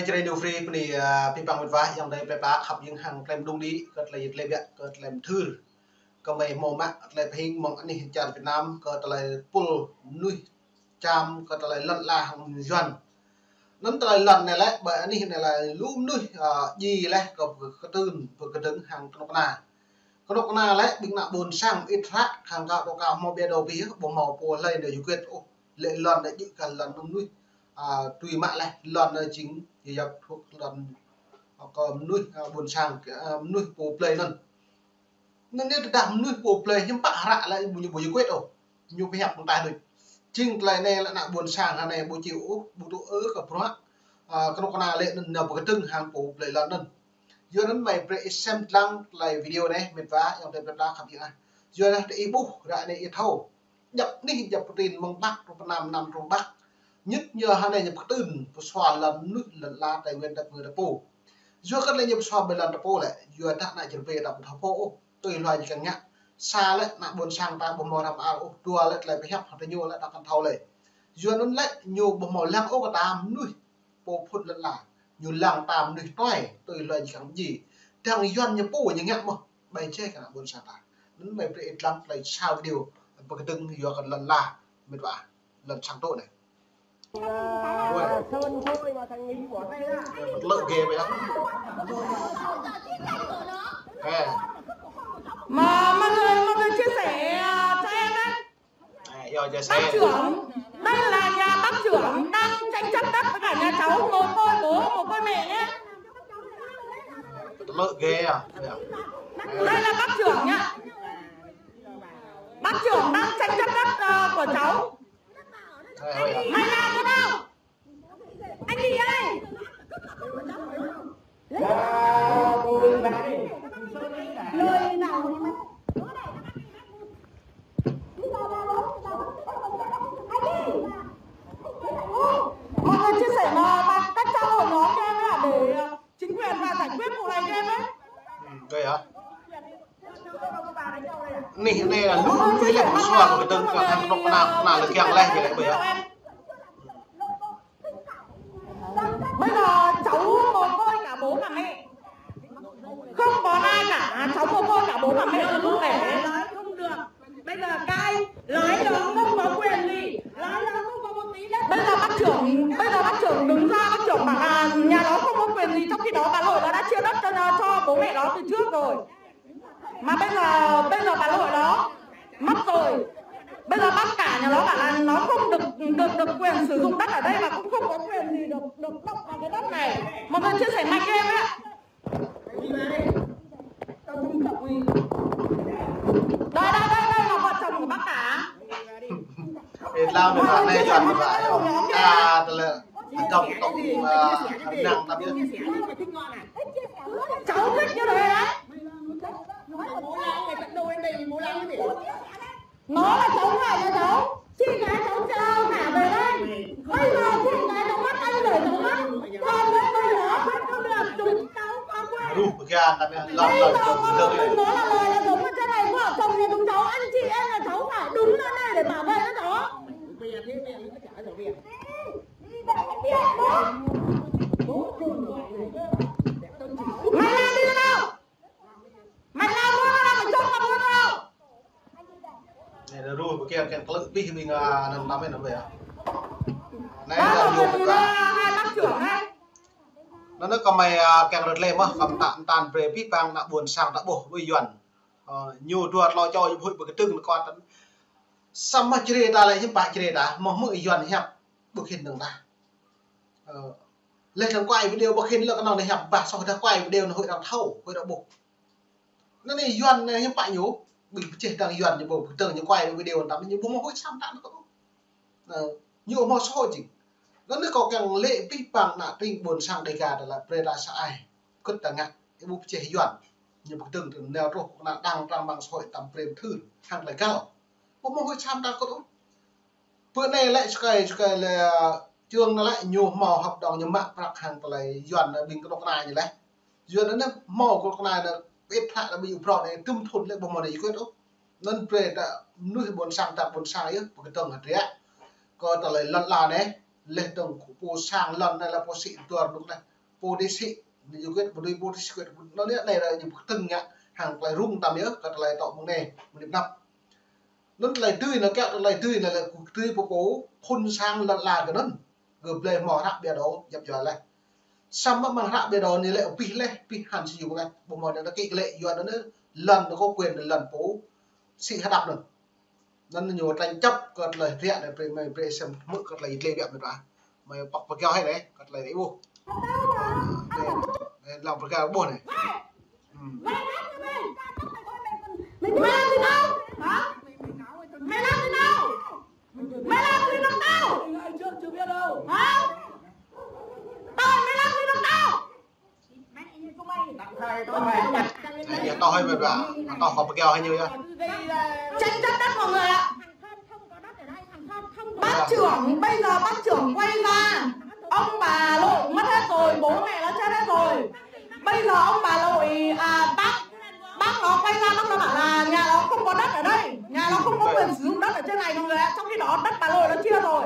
chơi nhiều free này pi bằng một vài dòng đây phải bác học những hàng kèm đúng đi cất lại dịch lên vậy cất làm thư còn mày mồm á lại hình mong anh hình tràn Việt Nam cất lại pull nuôi cham cất lại lần là hàng dần nắm lại lần này lại bởi anh hình này là lũ nuôi gì lại có cái tương vừa cái trứng hàng con na lại bình nặng buồn sang ít phát hàng gạo độ cao màu bia đầu bía bộ màu của lên để quyết lệ lần để những cần lần nuôi tùy mạng này lần này chính thì nhập thuộc lần còn nuôi buồn sang nuôi bộ play lần nên nếu đảm nuôi bộ play nhưng bạ rạ lại buồn quyết rồi nhiều cái hẹp một tài được chính lại này là nặng buồn sang này buổi chiều buổi tối ở cả pro con na lệ nằm cái trứng hàng bộ play lần lần giờ đến mày pre xem lăng lại video này mình vá trong tên đa khám chữa giờ là ebook lại này thâu nhập đi nhập tin mong bắc trong năm trong bắc nhất nhờ hai này nhập tin xoa lần nước lần la tại nguyên đặc người đặc po giờ các này nhập xoa bên lần đặc po lại giờ ta lại trở về đặc po tôi loài gì càng nhá xa lại nặng buồn sang ta bom mò làm ao tua lại phải hấp hoặc là nhô lại đặc căn thâu lại giờ nó lại nhô bom mò lăng ô cả tam nuôi po phun lần là nhiều làng tạm được toại tôi lời gì thằng doanh nhập bổ những ngậm mà bài chơi cả buồn sáng ta đến bài để làm lại sao điều một cái từng giờ còn lần là mệt vả lần sáng tội này sơn thôi mà thằng nghĩ bỏ tay ra lợi ghê vậy đó mọi người chia sẻ cho em đấy bác trưởng đây là nhà bác trưởng đang tranh chấp đất với cả nhà cháu mồ côi bố mồ côi mẹ nhé lợi ghê à đây là bác trưởng nhá bác trưởng đang tranh chấp đất của cháu mày làm thế nào anh gì đây lời nào mọi người chia sẻ bằng cách trao đổi nhóm cho em là để chính quyền và giải quyết vụ này cho em ấy. Đây hả? Này là lúc với lại một xoa của cái từng cả thằng độc nào là kẹo lên thì lại bởi ạ. Bây giờ cháu mồ côi cả bố cả mẹ, không có ai cả, cháu mồ côi cả bố cả mẹ là không thể nói không được. Bây giờ cái nói đó không có quyền gì, nói đó không có một tí đất. Bây giờ bác trưởng đứng ra bác trưởng bảo là nhà đó không có quyền gì, trong khi đó bà nội nó đã chia đất cho bố mẹ nó từ trước rồi. Mà bây giờ bà nội đó mất rồi. Bây giờ bác cả nhà nó bảo là nó không được quyền sử dụng đất ở đây và cũng không có quyền gì được động vào cái đất này. Mọi người chia sẻ mạnh cho em ấy. Đây là vợ chồng của bác cả. Lao được bạn này chuẩn vậy không? Là cộng năng ta biết. Cháu thích như thế đấy. Nó là cháu này là cháu. Chị gái cháu chờ cả về đây. Bây giờ chị gái cháu bắt anh để cháu bắt. Còn với tôi đó không được chúng cháu có quyền. Đủ ra ta biết lòng nó là lời là giống ở trên này vợ chồng nhà chúng cháu anh chị em là cháu phải đứng lên đây để bảo vệ cho cháu. Mày làm đi nào. Mày làm luôn nào, mày trông vào luôn nào. Này là rồi của kia tự biết mình nằm bên nó về à? Này là nhiều cả. Hai bác trưởng đây. Nó còn mày càng rớt lên mà cầm tàn về biết bang đã buồn sang đã bổ với dần nhiều ruột lo cho hội một cái từng con xong mà chơi ta lại những bạn chơi ta mà mỗi dần hẹp bực hình đường ta lên thằng quay video bực hình là cái nào này hẹp và sau thằng quay video là hội đạo thâu hội đạo bộ nó này dần này những bạn nhú bị chơi thằng dần như bộ từng những quay video tắm như bố mà hội xong tạm nhiều màu sôi chỉ nó có càng lệ biết bằng là tinh buồn sang đầy gà là preda sai cất cả ngặt cái bút chế dọn như một từng neo trục là đang bằng sỏi tầm prem thư hàng lại cao bố mà hơi tham đang có tốt bữa nay lại cái là trường nó lại nhiều màu học đồng nhiều mạng bạc hàng lại dọn là mình có này như này dọn nó màu của này là biết lại là bị pro này tum thôn lại bộ màu này quyết tốt nên preda nuôi buồn sang tập buồn sai á một cái tầng hạt rẽ coi ta lại lần là đấy lên tầng của sang lần này là của sĩ tuần đúng này polisi juga berdui polisi nó này là những từng nhá hàng lại rung tạm nhớ còn lại tọ mông này một năm nó lại tươi nó kẹo lại tươi là tươi phố phun sang là cái nó gửi lên mỏ hạ bia đó dập dò lại xong mà hạ bia đó như lệ pi hàn sử dụng này bộ mỏ nó kỵ lệ do nó lần nó có quyền lần phố xị hát đập được nên nhiều tranh chấp còn lời riêng này về xem mức còn lời lệ bẹo được mày bọc vào keo hay đấy còn lời đấy vô làm một cái buồn này mày làm gì đâu hả mày làm gì đâu mày làm gì đâu tao chưa biết đâu hả tao mày làm gì đâu tao này to hơi về bà to hộp keo hay như vậy tranh chấp đất mọi người ạ. Bác trưởng bây giờ bác trưởng quay ra ông bà nội mất hết rồi, bố mẹ nó chết hết rồi. Bây giờ ông bà nội bác nó quay ra bác nó bảo là nhà nó không có đất ở đây, nhà nó không có quyền sử dụng đất ở trên này mọi người ạ. Trong khi đó đất bà nội nó chia rồi,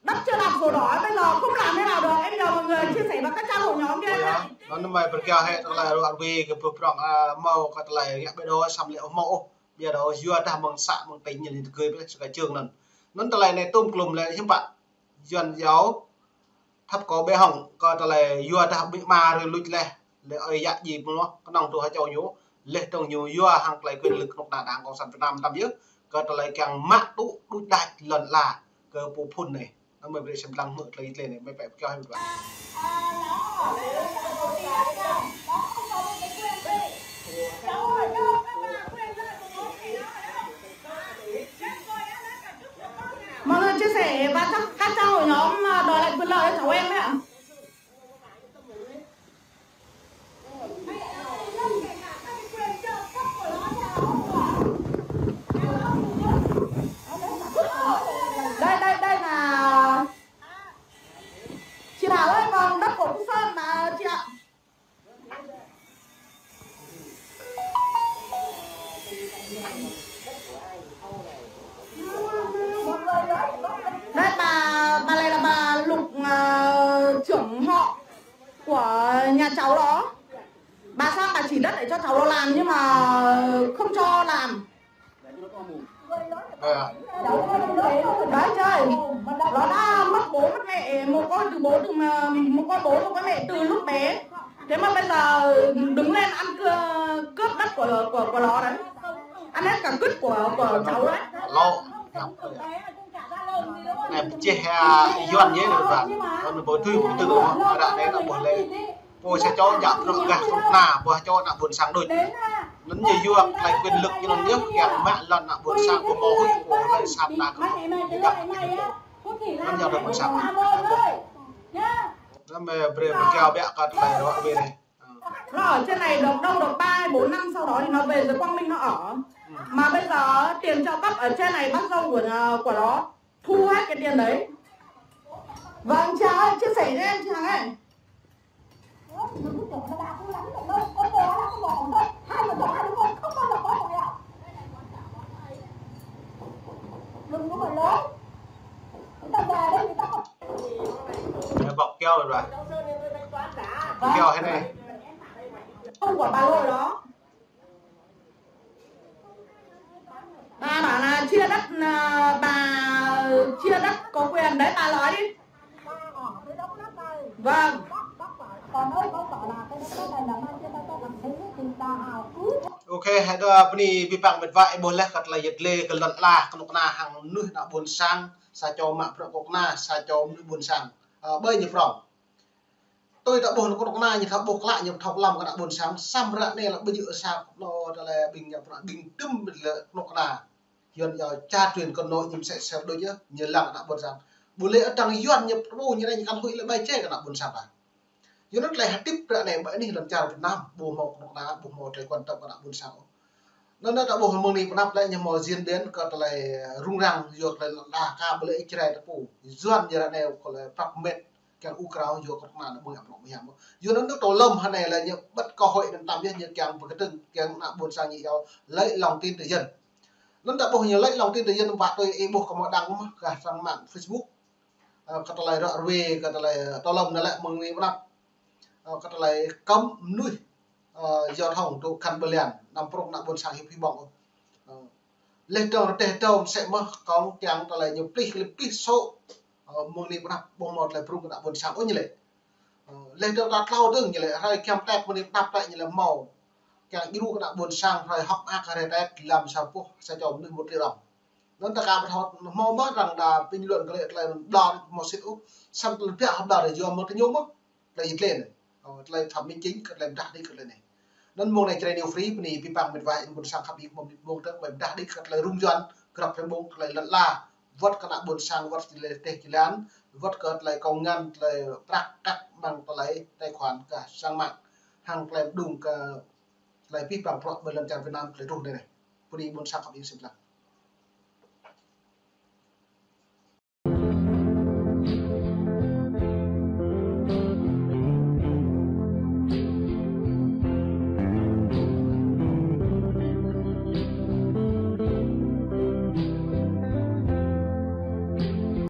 đất chưa làm sổ đỏ, bây giờ không làm thế nào được. Em nhờ mọi người chia sẻ vào các trang hội nhóm kia nhé. Nó mày bật keo hay là đoạn về cái program màu còn lại cái bên đó xăm liệu mẫu bây giờ đó vừa đã bằng xạ bằng tính nhìn cười với cái trường lần nó lại này tôm lùm lại các bạn dần giáo thấp có bé hỏng còn lại vừa đã bị ma rồi lùi lại để ở dạng gì mà nó có nòng tôi cho nhú lệ trong nhiều vừa hàng lại quyền lực nộp đảng đảng cộng sản Việt Nam tạm dứt còn lại càng mát đu đại lần là cơ bộ phun này nó mới bị xem lăng mượn lấy lên này mới phải kêu hay một bạn mọi người chia sẻ và các trang hội nhóm đòi lại quyền lợi cho cháu em đấy ạ. Đây là chị Thảo ơi, còn đất của Phúc Sơn mà chị ạ. Đây bà này là bà Lục, trưởng họ của nhà cháu đó. Bà sang bà chỉ đất để cho cháu nó làm nhưng mà không cho làm. Đấy chơi, nó đã mất bố mất mẹ, một con bố một con mẹ từ lúc bé. Thế mà bây giờ đứng lên ăn cướp đất của nó đấy, ăn hết cả cứt của cháu đấy. này chia yuan nhé được bạn còn bồi thui cũng tự mà đã đấy là bồi lệ bồi sẽ cho giảm lượng gạt không nà bồi cho là buồn sáng đôi nó nhiều yuan lại quyền lực như nó nhớ kèm mẹ lần là buồn sáng của bố của lại sạp là không gặp nó nhau được buồn sáng nó về kèo bẹ cật này đó về này nó ở trên này được đâu được 3 hay 4 năm sau đó thì nó về rồi Quang Minh nó ở. Mà bây giờ tiền trợ cấp ở trên này bác dâu của nó thu hết cái tiền đấy. Vâng chị ơi, chia sẻ cho em chị Hằng ơi. bọc keo rồi keo thế này Ông của bà nội đó. Bà bảo là chia đất, bà chia đất có quyền đấy, bà nói đi. Vâng. Ok, hãy đưa bini bipang biệt vại boleh kat la yet le ke lat la kanok na hang nuh na bun sang sa cho ma pro kok na sa cho bun sang bơi như from tôi đã bồn kanok na như thao bok lại như thao làm cái bun sang sam ra này là bây giờ sao nó là bình nhập bình tum là kanok na hiện giờ cha truyền con nội nhưng sẽ đôi chứ như làm cái bun sang boleh ở trong yuan nhập pro như này như căn hội là bay chơi cái bun sang à yo nó lại tiếp ra này bởi đi lần chào Việt Nam bù một nó bù một cái quan trọng của bún sao nó đã bù mông này năm lại nhưng mà diễn đến còn lại rung răng dược là ca bự lấy trái tập bù doan như là này còn là pháp mệt cái Ukraine dược còn là bù nhảm yo nó nước tổ lâm hay này là những bất cơ hội làm tạm như càng một cái từng càng là bún sang nhị nhau lấy lòng tin từ dân nó đã bù nhiều lấy lòng tin từ dân và tôi bù có một đăng cả sang mạng Facebook còn lại rồi về còn lại tổ lâm nó lại mông này năm ก็เลยก้มนุ้ยยอดห้องตัวคันเบลียนนำปรุงนักบนสางฮิปปี้บอกเลเตอร์เตเตอร์เสมอกองยังก็เลยยังพลิกเลยพลิกโซ่มงนี้ปนับบงหมดเลยปรุงนักบนสางโอ้ยนี่เลยเลเตอร์ตัดเล่าดึงนี่เลยอะไรแคมแตกมันนี้ตัดได้นี่เลยเมาอย่างยูนักบนสางอะไรฮอกอักอะไรได้ลำชาวพวกใส่จอมนึกหมดเลยหรอกนั่นแต่การไปทอดมองบ้านรังดาเป็นเรื่องก็เลยอะไรดอนมอสิตุสัมผัสเพี้ยหับดาเลยยอมมันจะยุ่งมั้งเลยยิงเล่นเลยทำไม่จริงก็เลยด่าได้ก็เลยเนี่ยนั่นมองในใจนิวฟรีปนีปีปังเป็นไว้บนสังขับอีกมองทั้งแบบด่าได้ก็เลยรุ่งย้อนกลับไปมองเลยละล่าวัดขณะบนสังวัดเลยเตะกิลันวัดเกิดเลยกองงานเลยปรักกัดมันเลยได้ขวานกับสังมันห่างเลยดุงกับเลยปีปังเพราะเมื่อหลังจากเวียดนามเลยรุ่งได้เลยปนีบนสังขับอีกสิบหลัง